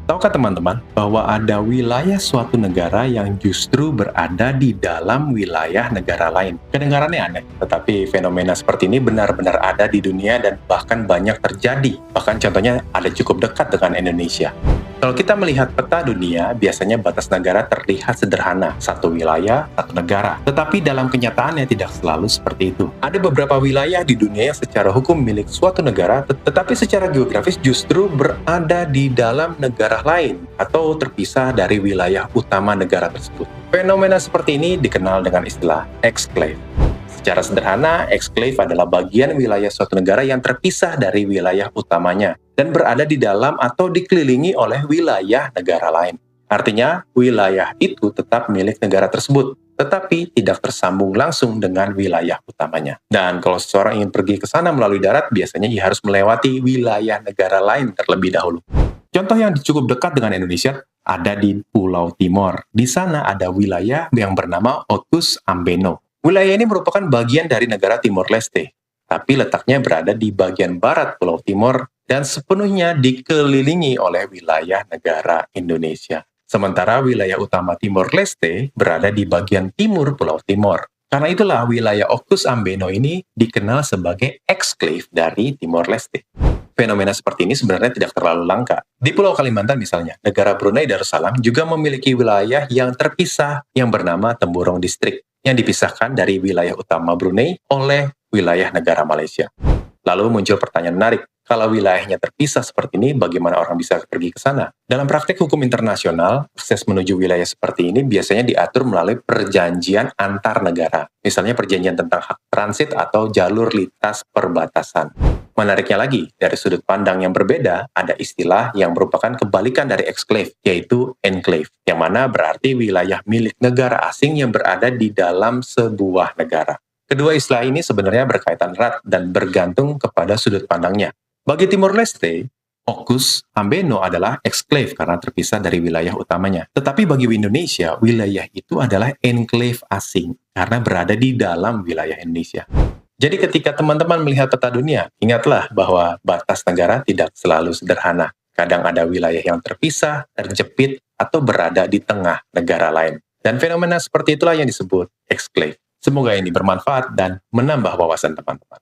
Tahukah teman-teman bahwa ada wilayah suatu negara yang justru berada di dalam wilayah negara lain? Kedengarannya aneh, tetapi fenomena seperti ini benar-benar ada di dunia dan bahkan banyak terjadi. Bahkan contohnya ada cukup dekat dengan Indonesia. Kalau kita melihat peta dunia, biasanya batas negara terlihat sederhana, satu wilayah, satu negara. Tetapi dalam kenyataannya tidak selalu seperti itu. Ada beberapa wilayah di dunia yang secara hukum milik suatu negara, tetapi secara geografis justru berada di dalam negara lain atau terpisah dari wilayah utama negara tersebut. Fenomena seperti ini dikenal dengan istilah exclave. Secara sederhana, exclave adalah bagian wilayah suatu negara yang terpisah dari wilayah utamanya dan berada di dalam atau dikelilingi oleh wilayah negara lain. Artinya, wilayah itu tetap milik negara tersebut, tetapi tidak tersambung langsung dengan wilayah utamanya. Dan kalau seseorang ingin pergi ke sana melalui darat, biasanya ia harus melewati wilayah negara lain terlebih dahulu. Contoh yang cukup dekat dengan Indonesia ada di Pulau Timor. Di sana ada wilayah yang bernama Otuz Ambeno. Wilayah ini merupakan bagian dari negara Timor Leste, tapi letaknya berada di bagian barat Pulau Timor dan sepenuhnya dikelilingi oleh wilayah negara Indonesia. Sementara wilayah utama Timor Leste berada di bagian timur Pulau Timor. Karena itulah wilayah Otuz Ambeno ini dikenal sebagai exclave dari Timor Leste. Fenomena seperti ini sebenarnya tidak terlalu langka. Di Pulau Kalimantan misalnya, negara Brunei Darussalam juga memiliki wilayah yang terpisah yang bernama Temburong District, yang dipisahkan dari wilayah utama Brunei oleh wilayah negara Malaysia. Lalu muncul pertanyaan menarik, kalau wilayahnya terpisah seperti ini, bagaimana orang bisa pergi ke sana? Dalam praktek hukum internasional, akses menuju wilayah seperti ini biasanya diatur melalui perjanjian antar negara. Misalnya perjanjian tentang hak transit atau jalur lintas perbatasan. Menariknya lagi, dari sudut pandang yang berbeda, ada istilah yang merupakan kebalikan dari exclave, yaitu enclave, yang mana berarti wilayah milik negara asing yang berada di dalam sebuah negara. Kedua istilah ini sebenarnya berkaitan erat dan bergantung kepada sudut pandangnya. Bagi Timor Leste, Otuz Ambeno adalah exclave karena terpisah dari wilayah utamanya. Tetapi bagi Indonesia, wilayah itu adalah enclave asing karena berada di dalam wilayah Indonesia. Jadi ketika teman-teman melihat peta dunia, ingatlah bahwa batas negara tidak selalu sederhana. Kadang ada wilayah yang terpisah, terjepit, atau berada di tengah negara lain. Dan fenomena seperti itulah yang disebut exclave. Semoga ini bermanfaat dan menambah wawasan teman-teman.